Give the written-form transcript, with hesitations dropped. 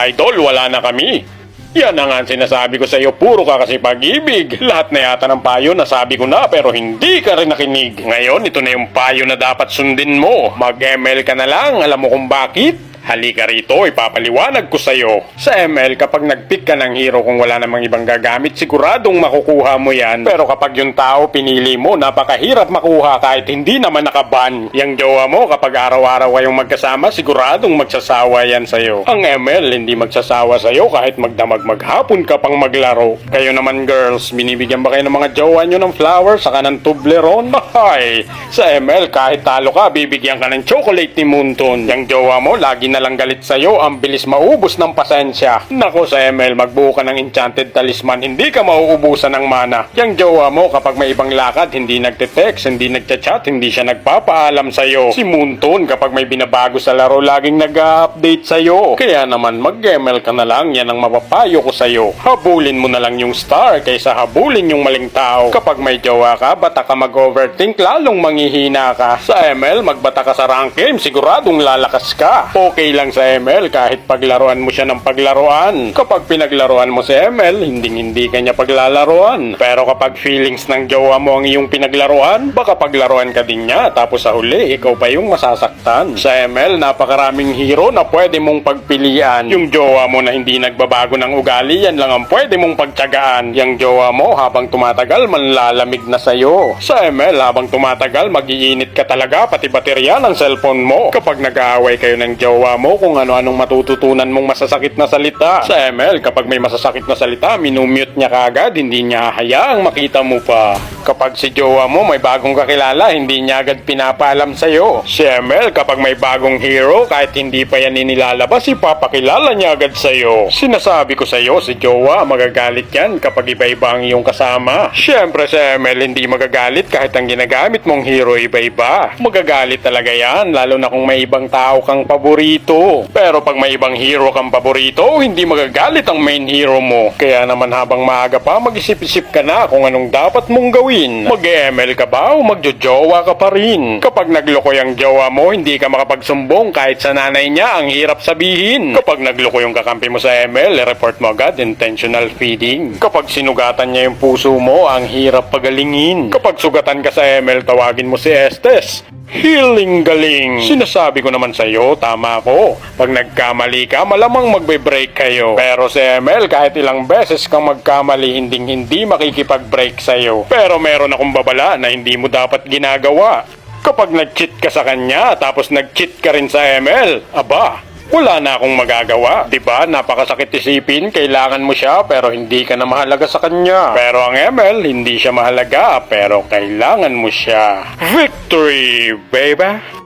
Idol, wala na kami. Yan na nga ang sinasabi ko sa iyo, puro ka kasi pag-ibig. Lahat na yata ng payo nasabi ko na pero hindi ka rin nakinig. Ngayon, ito na yung payo na dapat sundin mo. Mag-ML ka na lang, alam mo kung bakit? Halika rito, ipapaliwanag ko sa'yo. Sa ML, kapag nag-pick ka ng hero kung wala namang ibang gagamit, siguradong makukuha mo yan. Pero kapag yung tao pinili mo, napakahirap makuha kahit hindi naman nakaban. Yang jowa mo, kapag araw-araw kayong magkasama, siguradong magsasawa yan sa'yo. Ang ML, hindi magsasawa sa'yo kahit magdamag maghapon ka pang maglaro. Kayo naman girls, binibigyan ba kayo ng mga jowa nyo ng flowers saka ng Toblerone? Hay! Sa ML, kahit talo ka, bibigyan ka ng chocolate ni Moonton. Yang jowa mo, lagi na lang galit sa'yo, ang bilis maubos ng pasensya. Nako sa ML, magbuo ka ng enchanted talisman, hindi ka mauubusan ng mana. Yang jowa mo, kapag may ibang lakad, hindi nagte-text, hindi nagchat-chat, hindi siya nagpapaalam sa'yo. Si Moonton, kapag may binabago sa laro, laging nag-update sa'yo. Kaya naman, mag-ML ka na lang, yan ang mapapayo ko sa'yo. Habulin mo na lang yung star, kaysa habulin yung maling tao. Kapag may jowa ka, bata ka mag-overthink, lalong manghihina ka. Sa ML, magbata ka sa rank game, siguradong lalakas ka. Okay lang sa ML kahit paglaruan mo siya ng paglaruan. Kapag pinaglaruan mo si ML, hindi ka niya paglalaruan. Pero kapag feelings ng jowa mo ang iyong pinaglaruan, baka paglaruan ka din niya tapos sa huli, ikaw pa yung masasaktan. Sa ML, napakaraming hero na pwede mong pagpilian. Yung jowa mo na hindi nagbabago ng ugali, yan lang ang pwede mong pagtyagaan. Yung jowa mo, habang tumatagal, manlalamig na sa'yo. Sa ML, habang tumatagal, mag-iinit ka talaga, pati baterya ng cellphone mo. Kapag nag-aaway kayo ng jowa mo kung ano-anong matututunan mong masasakit na salita. Sa ML, kapag may masasakit na salita, minumute niya kaagad, hindi niya hayaang makita mo pa. Kapag si jowa mo may bagong kakilala, hindi niya agad pinapaalam sa'yo. Si ML, kapag may bagong hero, kahit hindi pa yan inilalabas, ipapakilala niya agad sa'yo. Sinasabi ko sa'yo, si jowa, magagalit yan kapag iba-iba ang iyong kasama. Siyempre si ML, hindi magagalit kahit ang ginagamit mong hero iba-iba. Magagalit talaga yan, lalo na kung may ibang tao kang paborito. Pero pag may ibang hero kang paborito, hindi magagalit ang main hero mo. Kaya naman habang maaga pa, mag-isip-isip ka na kung anong dapat mong gawin. Mag-ML ka ba o magjojowa ka pa rin? Kapag nagloko yung jowa mo, hindi ka makapagsumbong kahit sa nanay niya, ang hirap sabihin. Kapag nagloko yung kakampi mo sa ML, report mo agad, intentional feeding. Kapag sinugatan niya yung puso mo, ang hirap pagalingin. Kapag sugatan ka sa ML, tawagin mo si Estes. Healing galing. Sinasabi ko naman sa'yo, tama ko. Pag nagkamali ka, malamang magbe-break kayo. Pero sa ML, kahit ilang beses kang magkamali, hindi makikipag-break sa'yo. Pero meron akong babala na hindi mo dapat ginagawa. Kapag nag-cheat ka sa kanya, tapos nag-cheat ka rin sa ML, aba, wala na akong magagawa. Diba? Napakasakit isipin, kailangan mo siya pero hindi ka na mahalaga sa kanya. Pero ang ML, hindi siya mahalaga pero kailangan mo siya. Victory, baby!